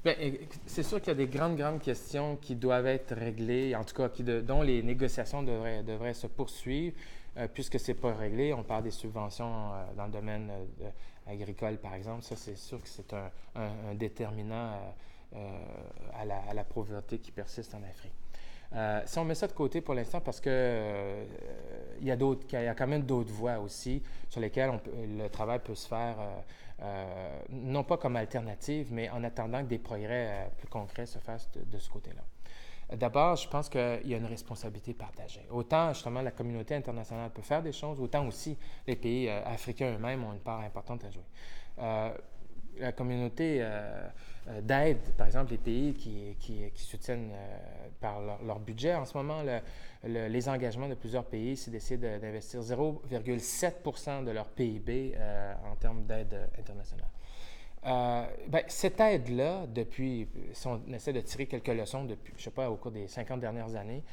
Bien, c'est sûr qu'il y a des grandes questions qui doivent être réglées, en tout cas dont les négociations devraient se poursuivre, puisque ce n'est pas réglé. On parle des subventions dans le domaine agricole, par exemple. Ça, c'est sûr que c'est un déterminant à la pauvreté qui persiste en Afrique. Si on met ça de côté pour l'instant, parce que il y a quand même d'autres voies aussi sur lesquelles le travail peut se faire, non pas comme alternative, mais en attendant que des progrès plus concrets se fassent de ce côté-là. D'abord, je pense qu'il y a une responsabilité partagée. Autant, justement, la communauté internationale peut faire des choses, autant aussi les pays africains eux-mêmes ont une part importante à jouer. La communauté d'aide, par exemple, les pays qui soutiennent par leur budget en ce moment, les engagements de plusieurs pays, c'est d'essayer d'investir 0,7 % de leur PIB en termes d'aide internationale. Cette aide-là, si on essaie de tirer quelques leçons depuis, je ne sais pas, au cours des 50 dernières années,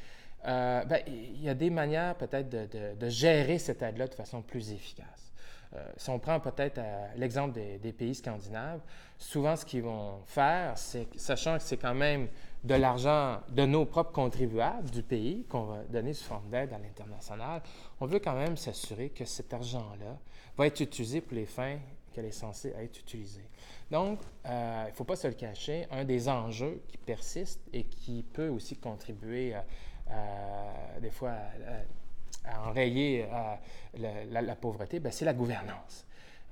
il y a des manières peut-être de gérer cette aide-là de façon plus efficace. Si on prend peut-être l'exemple des pays scandinaves, souvent ce qu'ils vont faire, c'est, sachant que c'est quand même de l'argent de nos propres contribuables du pays qu'on va donner sous forme d'aide à l'international, on veut quand même s'assurer que cet argent-là va être utilisé pour les fins qu'elle est censée être utilisée. Donc, il ne faut pas se le cacher, un des enjeux qui persiste et qui peut aussi contribuer des fois à enrayer la pauvreté, c'est la gouvernance.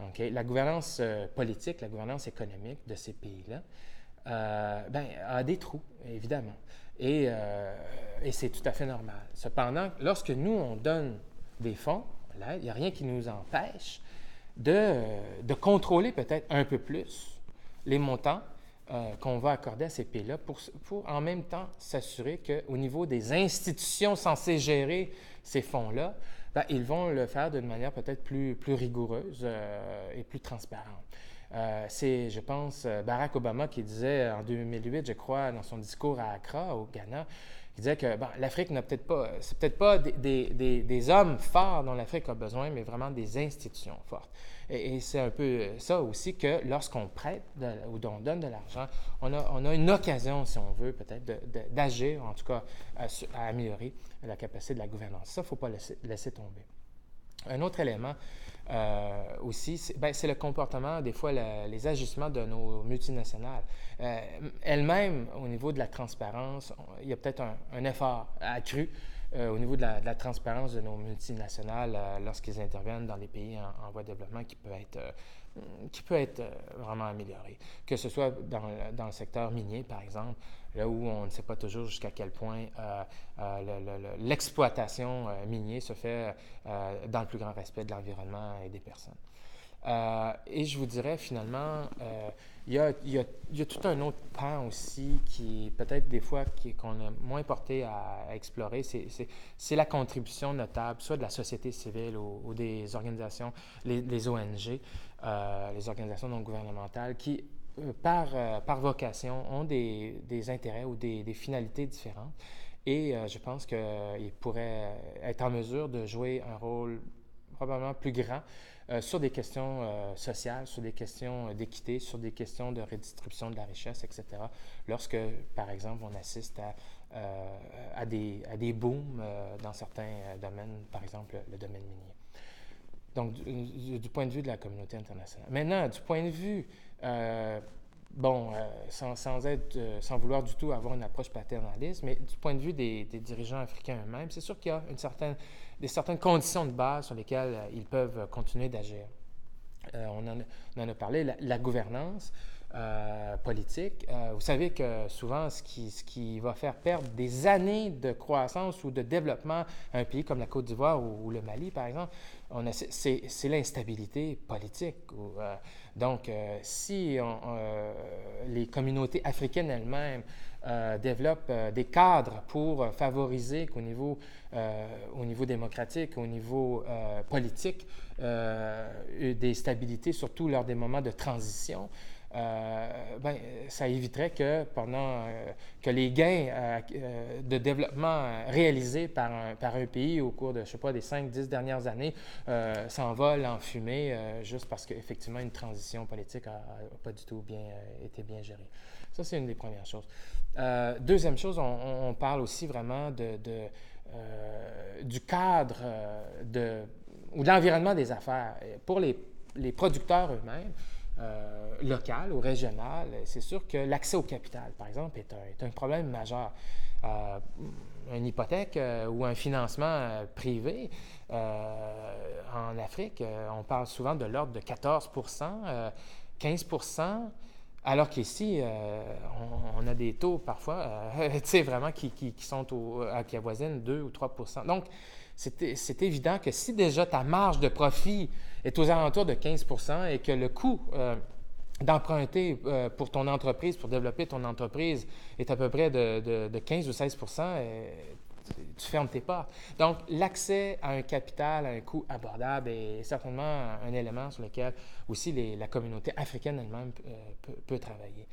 Okay? La gouvernance politique, la gouvernance économique de ces pays-là a des trous, évidemment. Et c'est tout à fait normal. Cependant, lorsque nous, on donne des fonds, là, il n'y a rien qui nous empêche de contrôler peut-être un peu plus les montants qu'on va accorder à ces pays-là pour en même temps s'assurer qu'au niveau des institutions censées gérer ces fonds-là, ils vont le faire d'une manière peut-être plus rigoureuse et plus transparente. C'est, je pense, Barack Obama qui disait en 2008, je crois, dans son discours à Accra, au Ghana, il disait que l'Afrique n'a peut-être pas, c'est peut-être pas des hommes forts dont l'Afrique a besoin, mais vraiment des institutions fortes. Et c'est un peu ça aussi que lorsqu'on prête ou on donne de l'argent, on a une occasion, si on veut, peut-être d'agir, en tout cas à améliorer la capacité de la gouvernance. Ça, il ne faut pas laisser tomber. Un autre élément aussi, c'est le comportement, des fois, les ajustements de nos multinationales. Elles-mêmes, au niveau de la transparence, il y a peut-être un effort accru au niveau de la transparence de nos multinationales lorsqu'ils interviennent dans les pays en voie de développement qui peut être vraiment amélioré. Que ce soit dans le secteur minier, par exemple, là où on ne sait pas toujours jusqu'à quel point l'exploitation minière se fait dans le plus grand respect de l'environnement et des personnes. Et je vous dirais finalement, il y a tout un autre pan aussi qui peut-être des fois qu'on a moins porté à explorer, c'est la contribution notable, soit de la société civile ou des organisations, les ONG, les organisations non gouvernementales qui, par vocation, ont des intérêts ou des finalités différentes. Et je pense qu'ils pourraient être en mesure de jouer un rôle probablement plus grand sur des questions sociales, sur des questions d'équité, sur des questions de redistribution de la richesse, etc. Lorsque, par exemple, on assiste à des booms dans certains domaines, par exemple le domaine minier. Donc, du point de vue de la communauté internationale. Maintenant, du point de vue, sans vouloir du tout avoir une approche paternaliste, mais du point de vue des dirigeants africains eux-mêmes, c'est sûr qu'il y a des certaines conditions de base sur lesquelles ils peuvent continuer d'agir. On en a parlé, la gouvernance politique. Vous savez que souvent, ce qui va faire perdre des années de croissance ou de développement à un pays comme la Côte d'Ivoire ou le Mali, par exemple, c'est l'instabilité politique. Donc, si les communautés africaines elles-mêmes développent des cadres pour favoriser qu'au niveau démocratique, au niveau politique, des stabilités, surtout lors des moments de transition, ça éviterait que que les gains de développement réalisés par un pays au cours de, je sais pas, des 5-10 dernières années s'envolent en fumée juste parce qu'effectivement une transition politique n'a pas du tout été bien gérée. Ça, c'est une des premières choses. Deuxième chose, on parle aussi vraiment du cadre ou de l'environnement des affaires. Pour les producteurs eux-mêmes, local ou régional, c'est sûr que l'accès au capital, par exemple, est un problème majeur. Une hypothèque ou un financement privé, en Afrique, on parle souvent de l'ordre de 14 15 alors qu'ici, on a des taux parfois, vraiment qui avoisinent 2 ou 3 Donc, c'est évident que si déjà ta marge de profit est aux alentours de 15 et que le coût d'emprunter pour ton entreprise, pour développer ton entreprise, est à peu près de 15 ou 16 tu fermes tes portes. Donc, l'accès à un capital à un coût abordable est certainement un élément sur lequel aussi la communauté africaine elle-même peut travailler.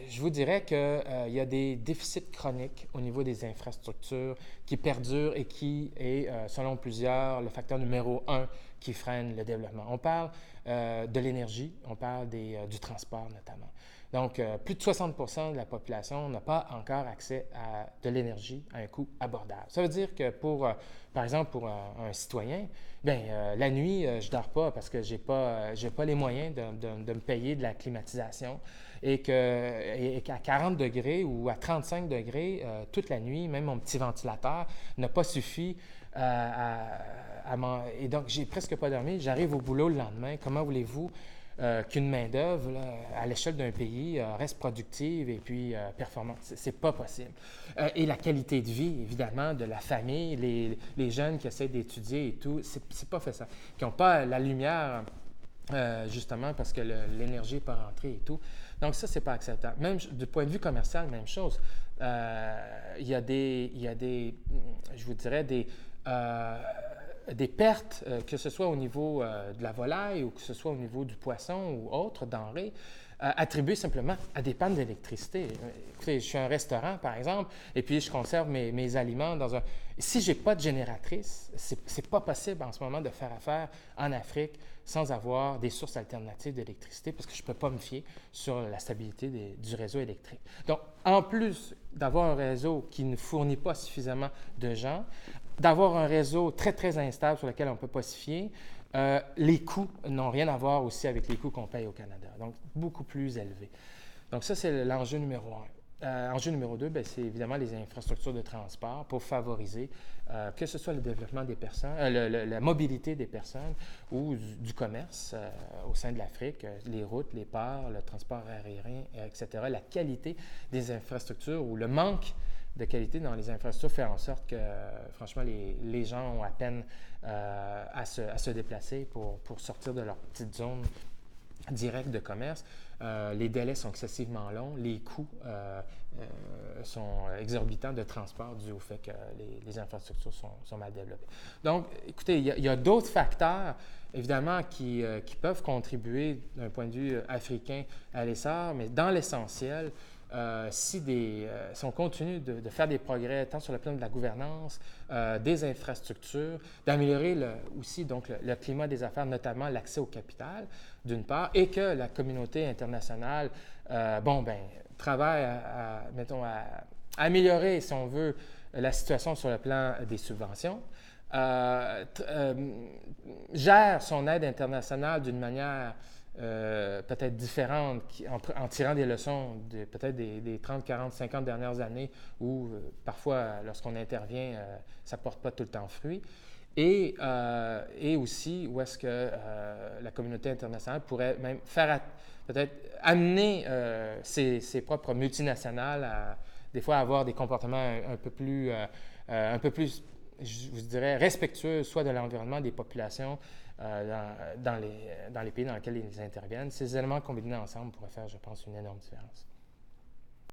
Je vous dirais qu'il y a des déficits chroniques au niveau des infrastructures qui perdurent et qui est, selon plusieurs, le facteur numéro 1 qui freine le développement. On parle de l'énergie, on parle du transport notamment. Donc, plus de 60 de la population n'a pas encore accès à de l'énergie à un coût abordable. Ça veut dire que par exemple, pour un citoyen, la nuit, je ne dors pas parce que je n'ai pas les moyens de me payer de la climatisation et qu'à 40 degrés ou à 35 degrés, toute la nuit, même mon petit ventilateur n'a pas suffi et donc, j'ai presque pas dormi. J'arrive au boulot le lendemain. Comment voulez-vous qu'une main-d'œuvre à l'échelle d'un pays reste productive et puis performante? C'est pas possible. Et la qualité de vie, évidemment, de la famille, les jeunes qui essaient d'étudier et tout, c'est pas fait ça. Qui n'ont pas la lumière, justement, parce que l'énergie n'est pas rentrée et tout. Donc, ça, c'est pas acceptable. Même du point de vue commercial, même chose. Il y a des, je vous dirais, des pertes, que ce soit au niveau de la volaille ou que ce soit au niveau du poisson ou autres denrées, attribuées simplement à des pannes d'électricité. Écoutez, je suis un restaurant, par exemple, et puis je conserve mes aliments dans un... Si je n'ai pas de génératrice, c'est pas possible en ce moment de faire affaire en Afrique sans avoir des sources alternatives d'électricité parce que je ne peux pas me fier sur la stabilité du réseau électrique. Donc, en plus d'avoir un réseau qui ne fournit pas suffisamment de gens, d'avoir un réseau très, très instable sur lequel on ne peut pas se fier, les coûts n'ont rien à voir aussi avec les coûts qu'on paye au Canada, donc beaucoup plus élevés. Donc ça, c'est l'enjeu numéro 1. Enjeu numéro 2, c'est évidemment les infrastructures de transport pour favoriser que ce soit le développement des personnes, la mobilité des personnes ou du commerce au sein de l'Afrique, les routes, les ports, le transport aérien, etc. La qualité des infrastructures ou le manque de qualité dans les infrastructures fait en sorte que, franchement, les gens ont à peine à se déplacer pour sortir de leur petite zone directe de commerce. Les délais sont excessivement longs, les coûts sont exorbitants de transport dû au fait que les infrastructures sont mal développées. Donc, écoutez, il y a d'autres facteurs, évidemment, qui peuvent contribuer d'un point de vue africain à l'essor, mais dans l'essentiel, si on continue de faire des progrès tant sur le plan de la gouvernance, des infrastructures, d'améliorer aussi donc, le climat des affaires, notamment l'accès au capital, d'une part, et que la communauté internationale travaille mettons, à améliorer, si on veut, la situation sur le plan des subventions, gère son aide internationale d'une manière peut-être différente, en tirant des leçons peut-être des 30, 40, 50 dernières années où parfois, lorsqu'on intervient, ça ne porte pas tout le temps fruit. Et aussi où est-ce que la communauté internationale pourrait même peut-être amener ses propres multinationales à des fois avoir des comportements un peu plus, je vous dirais, respectueux soit de l'environnement, des populations, dans les pays dans lesquels ils interviennent. Ces éléments combinés ensemble pourraient faire, je pense, une énorme différence.